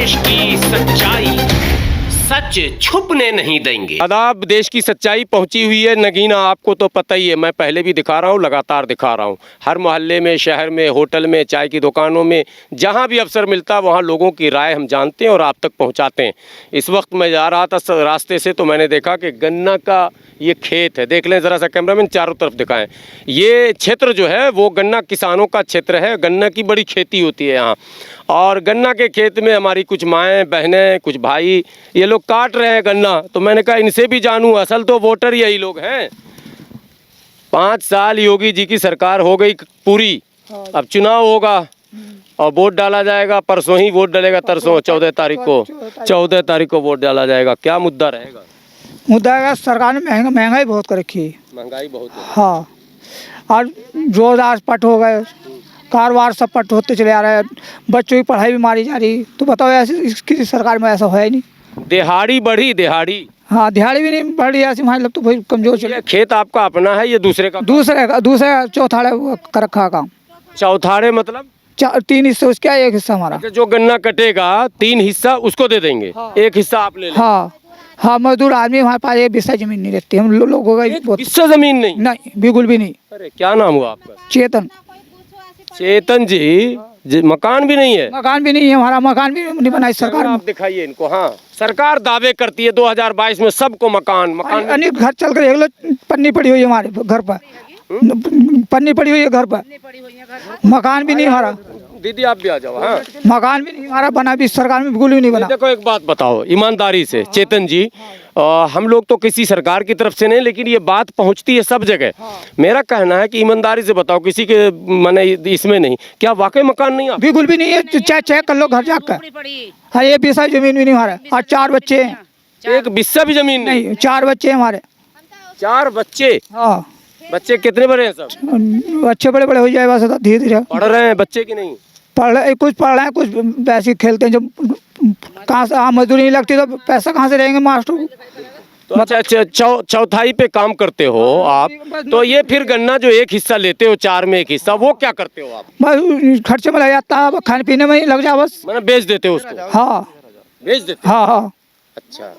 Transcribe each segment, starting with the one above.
देश की सच्चाई सच छुपने नहीं देंगे। आदाब, देश की सच्चाई पहुंची हुई है। नगीना आपको तो पता ही है, मैं पहले भी दिखा रहा हूं, लगातार दिखा रहा हूं। हर मोहल्ले में, शहर में, होटल में, चाय की दुकानों में, जहां भी अवसर मिलता है वहां लोगों की राय हम जानते हैं और आप तक पहुंचाते हैं। इस वक्त मैं जा रहा था रास्ते से तो मैंने देखा कि गन्ना का ये खेत है। देख लें ज़रा सा कैमरामैन, चारों तरफ दिखाएं। ये क्षेत्र जो है वो गन्ना किसानों का क्षेत्र है। गन्ना की बड़ी खेती होती है यहाँ, और गन्ना के खेत में हमारी कुछ माएँ बहनें, कुछ भाई ये लोग काट रहे हैं गन्ना। तो मैंने कहा इनसे भी जानूं, असल तो वोटर यही लोग हैं। 5 साल योगी जी की सरकार हो गई पूरी, अब चुनाव होगा और वोट डाला जाएगा। परसों ही वोट डालेगा, तरसों 14 तारीख को, 14 तारीख को वोट डाला जाएगा। क्या मुद्दा रहेगा? मुद्दा है सरकार ने महंगाई बहुत कर रखी है। महंगाई बहुत है। हाँ, और जोरदार पट हो गए, कारोबार सब पट होते चले आ रहे हैं, बच्चों की पढ़ाई भी मारी जा रही। तो बताओ, ऐसे इसकी सरकार में ऐसा है ही नहीं। दिहाड़ी बढ़ी, दिहाड़ी। हाँ, दिहाड़ी भी नहीं बढ़ रही ऐसी, हमारे लोग तो भाई कमजोर चले। ये खेत आपका अपना है, ये दूसरे का? दूसरे चौथाड़े कर रखा काम। चौथाड़े मतलब 3 हिस्से उसके, 1 हिस्सा हमारा। अच्छा, जो गन्ना कटेगा 3 हिस्सा उसको दे देंगे। हाँ। 1 हिस्सा आप ले लें। हाँ, मजदूर आदमी हमारे पास 1 बिस्सा जमीन नहीं रहती। हम लोगों का बहुत हिस्सा जमीन नहीं? बिल्कुल भी नहीं। अरे क्या नाम हुआ आपका? चेतन जी, मकान भी नहीं है? मकान भी नहीं है हमारा, मकान भी नहीं बनाई सरकार ने। आप दिखाइए इनको। हाँ, सरकार दावे करती है 2022 में सबको मकान अनेक घर चल कर देख लो, पन्नी पड़ी हुई है हमारे घर पर, पन्नी पड़ी हुई है घर पर, मकान भी नहीं हमारा। दीदी आप भी आ जाओ। हाँ, मकान भी नहीं हमारा बना, भी सरकार में बिल्कुल भी नहीं बना। देखो एक बात बताओ ईमानदारी से चेतन जी, हम लोग तो किसी सरकार की तरफ से नहीं, लेकिन ये बात पहुंचती है सब जगह। मेरा कहना है कि ईमानदारी से बताओ, किसी के माने इसमें नहीं, क्या वाकई मकान नहीं? बिल्कुल भी नहीं है, चाहे चेक कर लो घर जाकर। हाँ, 1 बिस्सा जमीन भी नहीं हमारा, और 4 बच्चे हैं। 1 बिस्सा भी जमीन नहीं? 4 बच्चे हैं हमारे। 4 बच्चे? हाँ। बच्चे कितने बड़े हैं? सब अच्छे बड़े बड़े हो जाए बस, धीरे धीरे। पढ़ रहे हैं बच्चे कि नहीं? कुछ पढ़ रहे हैं, कुछ वैसे खेलते हैं। जब कहाँ से मजदूरी नहीं लगती तो पैसा कहाँ से रहेंगे मास्टर को? तो अच्छा, चौथाई पे काम करते हो आप, तो ये फिर गन्ना जो 1 हिस्सा लेते हो, 4 में 1 हिस्सा, वो क्या करते हो आप? बस खर्चे में लग जाता है, खाने पीने में ही लग जा बस। मैंने बेच देते हो उसको? हाँ, बेच देते? हाँ। अच्छा,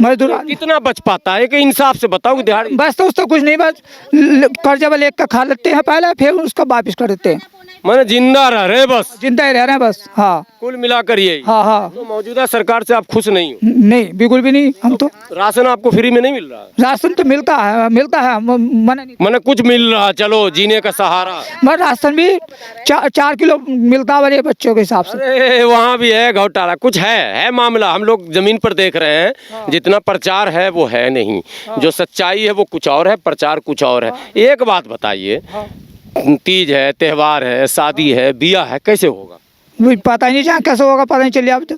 मजदूर कितना बच पाता है कि इंसाफ से बताओ? दिहाड़ी बस तो उसका कुछ नहीं, बस कर्जा लेकर का खा लेते हैं पहले, फिर उसका वापिस कर देते हैं। मैंने जिंदा रह रहे, बस जिंदा ही रह रहे हैं बस। हाँ, कुल मिलाकर यही। हाँ। तो मौजूदा सरकार से आप खुश नहीं हो? नहीं, बिल्कुल भी नहीं। हम तो राशन आपको फ्री में नहीं मिल रहा? राशन तो मिलता है मना नहीं। मैंने कुछ मिल रहा, चलो जीने का सहारा। मगर राशन भी 4 किलो मिलता है बच्चों के हिसाब से। अरे वहाँ भी है घोटाला, कुछ है मामला। हम लोग जमीन पर देख रहे हैं, जितना प्रचार है वो है नहीं। जो सच्चाई है वो कुछ और है, प्रचार कुछ और है। एक बात बताइए, तीज है, त्योहार है, शादी है, बिया है, कैसे होगा? मुझे पता ही नहीं, जहाँ कैसे होगा पता नहीं चलिए। अब तो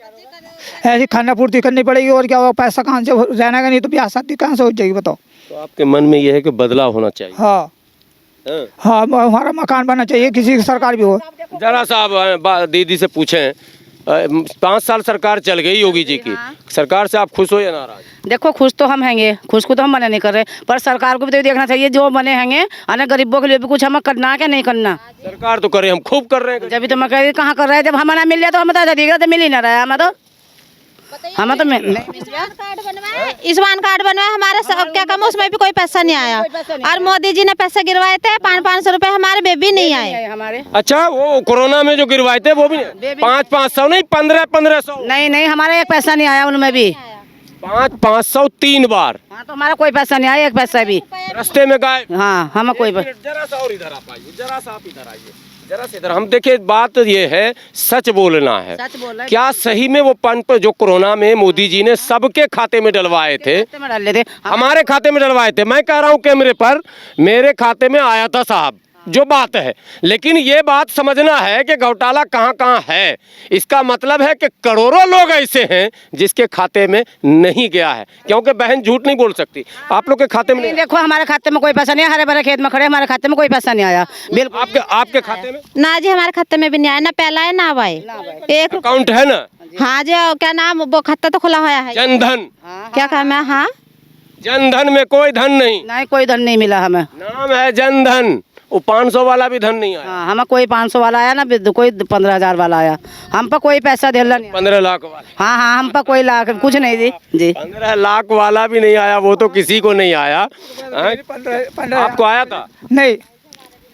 ऐसी खाना पूर्ति करनी पड़ेगी, और क्या होगा? पैसा कहाँ से रहना का, नहीं तो ब्याह शादी कहाँ से हो जाएगी बताओ? तो आपके मन में यह है कि बदलाव होना चाहिए? हाँ, हाँ, हमारा मकान बनना चाहिए, किसी की सरकार भी हो। जरा सा दीदी से पूछें, 5 साल सरकार चल गई योगी जी की, सरकार से आप खुश हो या नाराज? देखो, खुश तो हम हैंगे, खुश को तो हम मना नहीं कर रहे, पर सरकार को भी तो देखना चाहिए, जो बने हैंगे अने गरीबों के लिए भी कुछ हमें करना है क्या नहीं करना। सरकार तो करे, हम खूब कर रहे हैं। जब तो मैं कह कहाँ कर रहे हैं, जब हमारा मिल जाए तो हम तो मिल ही ना रहा है। हमें तो आयुष्मान कार्ड बनवाया हमारा, क्या कम उसमें भी कोई पैसा नहीं आया। और मोदी जी ने पैसे गिरवाए थे 500 रुपए, हमारे बेबी नहीं आए हमारे। अच्छा, वो कोरोना में जो गिरवाए थे वो भी 500 नहीं, 1500? नहीं, हमारा 1 पैसा नहीं आया उनमें भी। 500 3 बार? हाँ, तो हमारा कोई पैसा नहीं आया, 1 पैसा भी रास्ते में गायब। हाँ, हमें कोई। जरा सा और इधर आ पाइए, जरा सा आप इधर आइए, जरा से इधर। हम देखिए, बात ये है, सच बोलना है। क्या सही में वो पंप जो कोरोना में मोदी जी ने सबके खाते में डलवाए थे, हमारे खाते में डलवाए थे? मैं कह रहा हूँ कैमरे पर, मेरे खाते में आया था साहब, जो बात है। लेकिन ये बात समझना है कि घोटाला कहाँ कहाँ है। इसका मतलब है कि करोड़ों लोग ऐसे हैं जिसके खाते में नहीं गया है, क्योंकि बहन झूठ नहीं बोल सकती। आप लोग के खाते में नहीं? देखो, हमारे खाते में कोई पैसा नहीं, हरे भरे खेत में खड़े, हमारे खाते में कोई पैसा नहीं आया। बिल्कुल। आपके खाते में? ना जी, हमारे खाते में भी नहीं आया, ना पहला है ना आए। एक अकाउंट है ना? हाँ जी, क्या नाम, वो खाता तो खुला हुआ है, जनधन। क्या काम है? हाँ, जनधन में कोई धन नहीं? नहीं, कोई धन नहीं मिला हमें। नाम है जनधन, वो 500 वाला भी धन नहीं आया। हाँ, हमें कोई 500 वाला आया ना, कोई 15,000 वाला आया। हम पर कोई पैसा दिला नहीं। 15 लाख वाला। हाँ हाँ, हम पर कोई लाख कुछ नहीं दी जी। 15 लाख वाला भी नहीं आया, वो तो किसी को नहीं आया। हाँ? आपको आया था? नहीं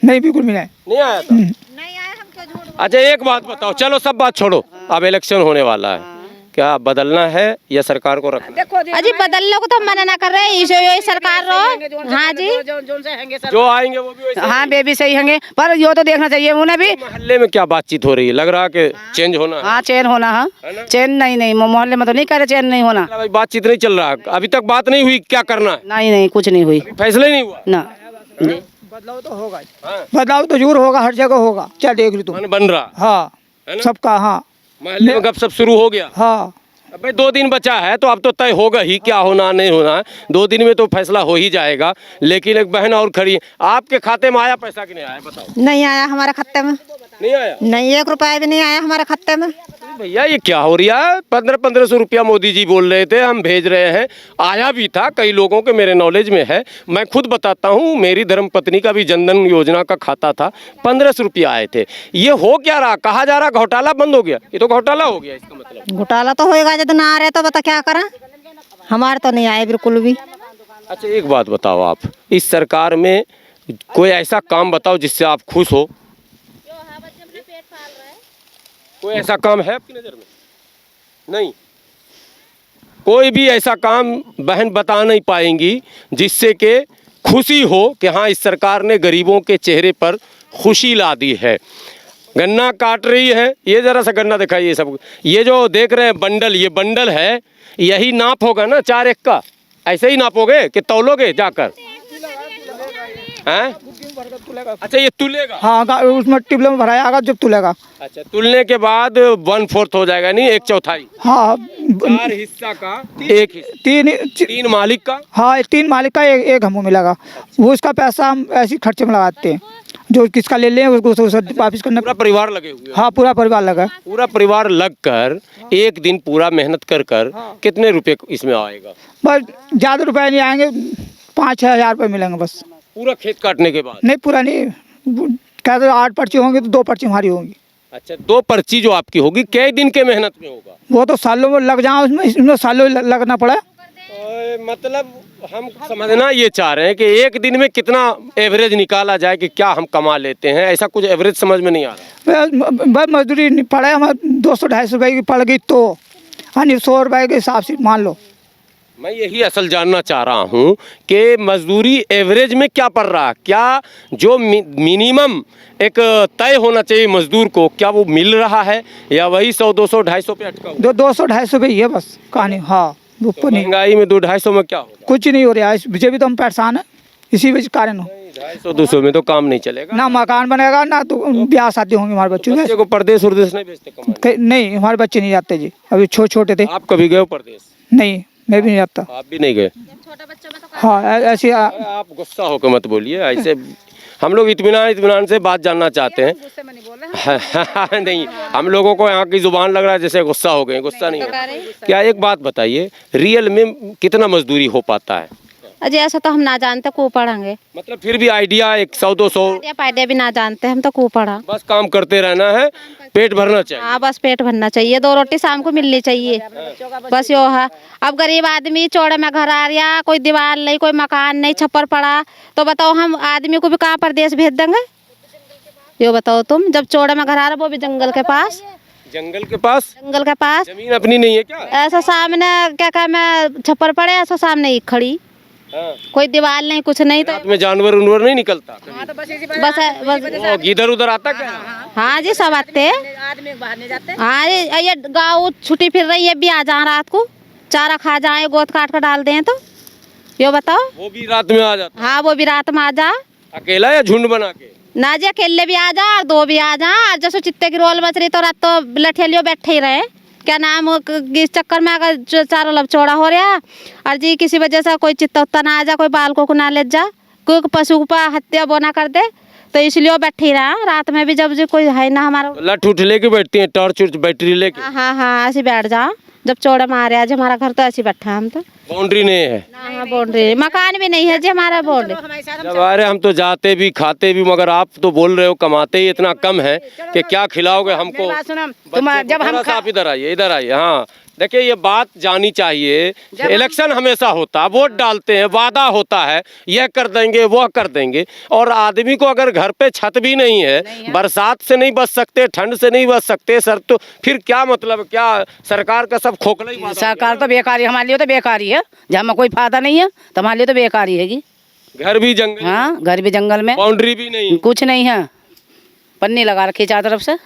नहीं, बिल्कुल भी नहीं। नहीं आया था। अच्छा एक बात बताओ, चलो सब बात छोड़ो, अब इलेक्शन होने वाला है, क्या बदलना है या सरकार को रखना? अजी बदलने को तो हम मना ना कर रहे हैं, यही सरकार रो। हाँ जी, जो आएंगे वो भी वैसे। हाँ बेबी सही होंगे, पर यो तो देखना चाहिए उन्हें भी। मोहल्ले में क्या बातचीत हो रही है? लग रहा है कि चेंज होना है। हाँ चेन होना है, चेन नहीं मोहल्ले में तो नहीं करे, चेन नहीं होना। भाई बातचीत नहीं चल रहा, अभी तक बात नहीं हुई, क्या करना है? नहीं कुछ नहीं हुई, फैसला ही नहीं हुआ ना जी। बदलाव तो होगा, बदलाव तो जरूर होगा, हर जगह होगा, क्या देख ली तुम। बन रहा हाँ है ना? सबका। हाँ मोहल्ले में गपशप शुरू हो गया। हाँ, अब भाई 2 दिन बचा है तो अब तो तय होगा ही क्या होना नहीं होना है, 2 दिन में तो फैसला हो ही जाएगा। लेकिन एक बहन और खड़ी है, आपके खाते में आया पैसा कि नहीं आया बताओ? नहीं आया हमारे खाते में, नहीं आया? नहीं 1 रुपया भी नहीं आया हमारे खाते में। भैया ये क्या हो रहा है? 1500 रुपया मोदी जी बोल रहे थे हम भेज रहे हैं, आया भी था कई लोगों के मेरे नॉलेज में है। मैं खुद बताता हूँ, मेरी धर्मपत्नी का भी जनधन योजना का खाता था, 1500 रुपया आए थे। ये हो क्या रहा? कहा जा रहा घोटाला बंद हो गया, ये तो घोटाला हो गया इसका मतलब। घोटाला तो होएगा, जब ना आ रहे तो बता क्या करें, हमारे तो नहीं आए बिल्कुल भी। अच्छा एक बात बताओ, आप इस सरकार में कोई ऐसा काम बताओ जिससे आप खुश हो? कोई ऐसा काम है आपकी नज़र में? नहीं, कोई भी ऐसा काम बहन बता नहीं पाएंगी जिससे कि खुशी हो कि हाँ इस सरकार ने गरीबों के चेहरे पर खुशी ला दी है। गन्ना काट रही है, ये ज़रा सा गन्ना दिखाइए सब, ये जो देख रहे हैं बंडल, ये बंडल है, यही नाप होगा ना 4 एक का? ऐसे ही नापोगे कि तौलोगे जाकर? हैं? अच्छा ये तुलेगा? हाँ, उसमें टिबले में भराया आगा जब तुलेगा। अच्छा तुलने के बाद 1/4 हो जाएगा, नहीं 1/4? हाँ 4 हिस्सा का 1 हिस्सा, 3 मालिक का। हाँ 3 मालिक का एक हमको मिलेगा, वो उसका पैसा हम ऐसे खर्चे में लगाते हैं, जो किसका ले लें उसको वापिस करना। पूरा परिवार लगे हुए हैं? हाँ पूरा परिवार लगा। पूरा परिवार लग कर एक दिन पूरा मेहनत कर कितने रुपए इसमें आएगा? बस ज़्यादा रुपए नहीं आएंगे, 5-6 हज़ार रुपये मिलेंगे बस। पूरा खेत काटने के बाद? नहीं पूरा नहीं, क्या तो 8 पर्ची होंगी तो 2 पर्ची हमारी होंगी। अच्छा 2 पर्ची जो आपकी होगी, कई दिन के मेहनत में होगा? वो तो सालों में लग जाए, उसमें सालों लगना पड़ा। मतलब हम समझना ये चाह रहे हैं कि एक दिन में कितना एवरेज निकाला जाए कि क्या हम कमा लेते हैं, ऐसा कुछ एवरेज समझ में नहीं आ रहा। बस मजदूरी पड़े हमारे 200-250 रुपये की पड़ गई तो, हाँ 100 रुपये के हिसाब से मान लो। मैं यही असल जानना चाह रहा हूँ कि मजदूरी एवरेज में क्या पड़ रहा, क्या जो मिनिमम एक तय होना चाहिए मजदूर को, क्या वो मिल रहा है या वही 100, 200, 250 पे अटका हुआ? 200-250 रुपये ही है बस कहानी। हाँ तो महंगाई में 200-250 में क्या होगा? कुछ नहीं हो रहा है, मुझे भी तो हम परेशान है इसी वजह कारण हो। 250-200 में तो काम नहीं चलेगा, ना मकान बनेगा ना तो ब्याह शादी होंगे हमारे बच्चों बच्चे को परदेश उर्देश नहीं भेजते कमाने? नहीं हमारे बच्चे नहीं जाते जी, अभी छोटे थे। आप कभी गए हो परदेश? नहीं मैं भी नहीं जाता। आप भी नहीं गए? हाँ ऐसे आप गुस्सा होकर मत बोलिए ऐसे, हम लोग इत्मीनान से बात जानना चाहते हैं। नहीं हम लोगों को यहाँ की जुबान लग रहा है जैसे गुस्सा हो गए, गुस्सा नहीं हो। क्या एक बात बताइए, रियल में कितना मजदूरी हो पाता है? अजय ऐसा तो हम ना जानते, को पढ़ेंगे, मतलब फिर भी आइडिया 100-200 आइडिया भी ना जानते हम तो, को पढ़ा, बस काम करते रहना है, पेट भरना चाहिए। हाँ बस पेट भरना चाहिए, 2 रोटी शाम को मिलनी चाहिए, बस यो है। अब गरीब आदमी चौड़े में घर आ रहा, कोई दीवार नहीं, कोई मकान नहीं, छप्पर पड़ा, तो बताओ हम आदमी को भी कहाँ परदेश भेज देंगे? यो बताओ तुम, जब चौड़े में घर आ रहा वो भी जंगल के पास। जंगल के पास? जंगल के पास जमीन अपनी नहीं है क्या? ऐसा सामने क्या कहा मैं छप्पर पड़े, ऐसा सामने एक खड़ी, हाँ। कोई दीवार नहीं कुछ नहीं, तो रात में जानवर उनवर नहीं निकलता? बस इधर उधर आता क्या? हाँ जी सब आते हैं, आदमी बाहर नहीं जाते। हाँ ये गाँव छुट्टी फिर रही है भी आ जा, रात को चारा खा जाए, गोद काट कर डाल दें तो यो बताओ। वो भी रात में आ जाता? हाँ वो भी रात में आ जा, अकेला या झुंड बना के? ना जी अकेले भी आ जा और 2 भी आ जा, जैसे चित्ते की रोल मच रही तो रात तो लठेलियो बैठे ही रहे, क्या नाम इस चक्कर में अगर चारों लब चौड़ा हो रहा और जी किसी वजह से कोई चित्ता उत्ता ना आ जा, कोई बालकों को ना ले जा, कोई पशु पर हत्या बोना कर दे, तो इसलिए बैठे ही रहा रात में भी, जब जी कोई है ना हमारा। लठ उठ लेके बैठती है, टॉर्च बैटरी लेके? हाँ हाँ ऐसे बैठ जा, जब चौड़ा मारे आज हमारा घर तो ऐसी बैठा हम तो बाउंड्री नहीं है। ना बाउंड्री मकान भी नहीं है जी हमारा बाउंड्री। जब अरे हम तो जाते भी खाते भी, मगर आप तो बोल रहे हो कमाते ही इतना कम है कि क्या खिलाओगे हमको। बात सुनो, बच्चे जब को हम थोड़ा सा आप इधर आइए। हाँ देखिए, ये बात जानी चाहिए। इलेक्शन हमेशा होता, वोट डालते हैं, वादा होता है यह कर देंगे वह कर देंगे, और आदमी को अगर घर पे छत भी नहीं है, बरसात से नहीं बच सकते, ठंड से नहीं बच सकते सर, तो फिर क्या मतलब, क्या सरकार का सब खोखला ही वादा सरकार तो बेकारी, हमारे लिए तो बेकारी है। जब हमें कोई फायदा नहीं है तो हमारे लिए तो बेकारी है। घर भी जंगल, हाँ घर भी जंगल में, बाउंड्री भी नहीं, कुछ नहीं है, पन्नी लगा रखी चारों तरफ से।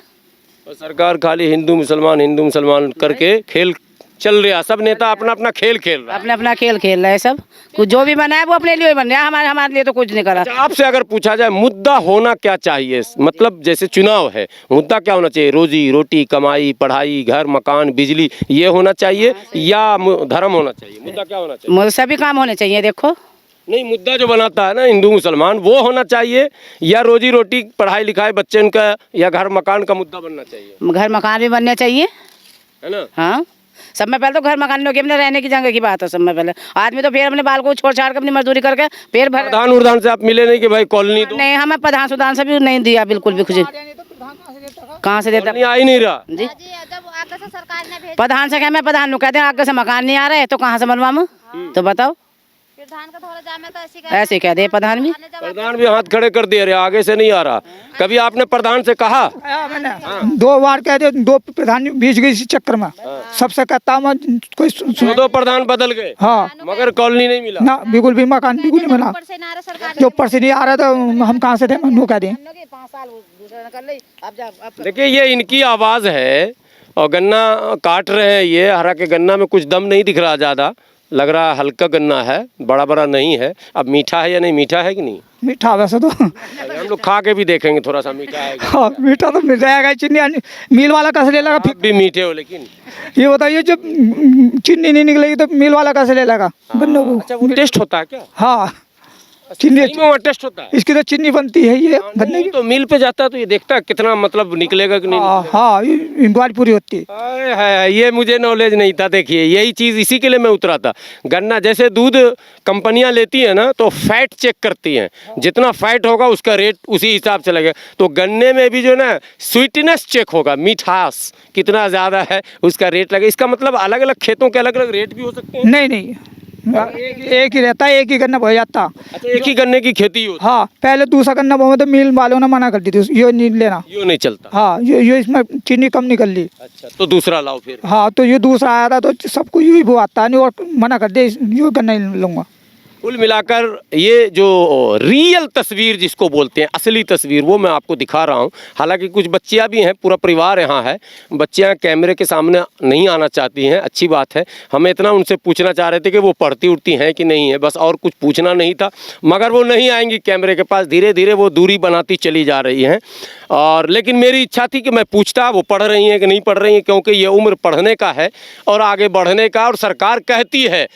और सरकार खाली हिंदू मुसलमान करके खेल चल रहा। सब नेता अपना अपना खेल खेल रहा है। अपना अपना खेल खेल रहे हैं सब, कुछ जो भी बना है वो अपने लिए बन रहा है, हमारे लिए तो कुछ नहीं करा। अच्छा, आपसे अगर पूछा जाए मुद्दा होना क्या चाहिए, मतलब जैसे चुनाव है, मुद्दा क्या होना चाहिए? रोजी रोटी, कमाई, पढ़ाई, घर मकान, बिजली, ये होना चाहिए या धर्म होना चाहिए? मुद्दा क्या होना चाहिए? सभी काम होने चाहिए। देखो नहीं, मुद्दा जो बनाता है ना हिंदू मुसलमान, वो होना चाहिए या रोजी रोटी, पढ़ाई लिखाई बच्चे का, या घर मकान का मुद्दा बनना चाहिए? घर मकान भी बनने चाहिए, है ना? हाँ सब में पहले तो घर मकान के अपने रहने की जगह की बात है। सब में पहले आदमी तो फिर अपने बाल को छोड़ छाड़ कर अपनी मजदूरी करके फिर भर। प्रधान उर्धान से आप मिले नहीं कि भाई कॉलोनी दो? नहीं, हमें प्रधान सुधान से भी नहीं दिया बिल्कुल भी कुछ। कहाँ से देता? कॉलोनी आ ही नहीं रहा जी जब आगे से सरकार ने भेजा प्रधान से क्या, मैं प्रधान को कहते हैं आगे से मकान नहीं आ रहे तो कहाँ से बनवाऊं? तो बताओ, प्रधान का थोड़ा जामे तो ऐसे कह दे प्रधान भी। प्रधान भी हाथ खड़े कर दे रहे, आगे से नहीं आ रहा। कभी आपने प्रधान से कहा? मैंने 2 बार कह दिया, 2 प्रधान बीच गई इसी चक्कर में। सबसे कहता हूँ मैं, कोई दो प्रधान बदल गए, हाँ मगर कॉलोनी नहीं मिला। ना, बिल्कुल भी मकान बिल्कुल नहीं मिला। ऊपर से ना सरकार जो ऊपर से नहीं आ रहा था हम कहाँ से दे, नो कह दें। देखिए, ये इनकी आवाज है और गन्ना काट रहे हैं। ये हरा के गन्ना में कुछ दम नहीं दिख रहा, ज़्यादा लग रहा हल्का गन्ना है, बड़ा बड़ा नहीं है। अब मीठा है या नहीं, मीठा है कि नहीं? मीठा वैसे तो हम लोग खा के भी देखेंगे थोड़ा सा मीठा है कि नहीं। हाँ, मीठा तो मिल जाएगा। चीनी मिल वाला कैसे ले लेगा? आप भी मीठे हो, लेकिन ये बताइए, जब चीनी नहीं निकलेगी तो मिल वाला कैसे ले लेगा गन्ने को? अच्छा, वो टेस्ट होता है क्या? हाँ, चीनी सही में वो टेस्ट होता है? इसकी तो चीनी बनती है ये गन्ने नहीं, की। तो मिल पे जाता है तो ये देखता है कितना मतलब निकलेगा कि नहीं। हाँ, इंक्वायरी पूरी होती है। अरे है, ये मुझे नॉलेज नहीं था। देखिए, यही चीज़, इसी के लिए मैं उतरा था। गन्ना जैसे दूध कंपनियां लेती हैं ना, तो फैट चेक करती हैं, जितना फैट होगा उसका रेट उसी हिसाब से लगेगा। तो गन्ने में भी जो ना स्वीटनेस चेक होगा, मिठास कितना ज़्यादा है उसका रेट लगेगा। इसका मतलब अलग अलग खेतों के अलग अलग रेट भी हो सकते हैं? नहीं, एक ही रहता है, एक ही गन्ना बो जाता। अच्छा, एक ही गन्ने की खेती होती हाँ, पहले दूसरा गन्ना बोए तो मिल वालों ने मना कर दी थी, ये नहीं लेना। है, यो नहीं चलता। हाँ, ये इसमें चीनी कम निकल ली। अच्छा, तो दूसरा लाओ फिर। हाँ, तो ये दूसरा आया था तो सबको यही वो आता नहीं, और मना कर दे, ये गन्ना नहीं लूँगा। कुल मिलाकर ये जो रियल तस्वीर जिसको बोलते हैं, असली तस्वीर, वो मैं आपको दिखा रहा हूँ। हालांकि कुछ बच्चियाँ भी हैं, पूरा परिवार यहाँ है। बच्चियाँ कैमरे के सामने नहीं आना चाहती हैं, अच्छी बात है। हमें इतना उनसे पूछना चाह रहे थे कि वो पढ़ती उड़ती हैं कि नहीं है, बस और कुछ पूछना नहीं था, मगर वो नहीं आएंगी कैमरे के पास। धीरे धीरे वो दूरी बनाती चली जा रही हैं। और लेकिन मेरी इच्छा थी कि मैं पूछता वो पढ़ रही हैं कि नहीं पढ़ रही हैं, क्योंकि ये उम्र पढ़ने का है और आगे बढ़ने का। और सरकार कहती है,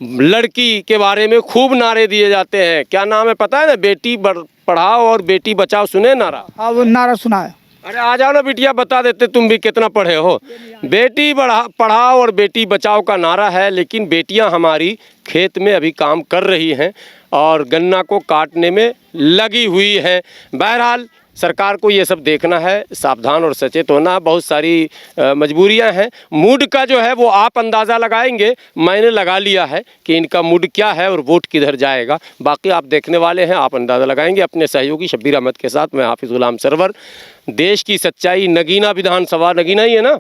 लड़की के बारे में खूब नारे दिए जाते हैं। क्या नाम है पता है ना? बेटी पढ़ाओ और बेटी बचाओ, सुने नारा? हाँ, वो नारा सुना है। अरे आ जाओ ना बिटिया, बता देते तुम भी कितना पढ़े हो। बेटी पढ़ाओ और बेटी बचाओ का नारा है, लेकिन बेटियां हमारी खेत में अभी काम कर रही हैं और गन्ना को काटने में लगी हुई हैं। बहरहाल सरकार को ये सब देखना है, सावधान और सचेत होना। बहुत सारी मजबूरियां हैं। मूड का जो है वो आप अंदाज़ा लगाएंगे, मैंने लगा लिया है कि इनका मूड क्या है और वोट किधर जाएगा। बाकी आप देखने वाले हैं, आप अंदाज़ा लगाएंगे। अपने सहयोगी शब्बीर अहमद के साथ मैं हाफिज़ गुलाम सरवर। देश की सच्चाई, नगीना विधानसभा, नगीना ही है ना,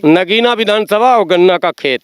नगीना विधानसभा और गन्ना का खेत।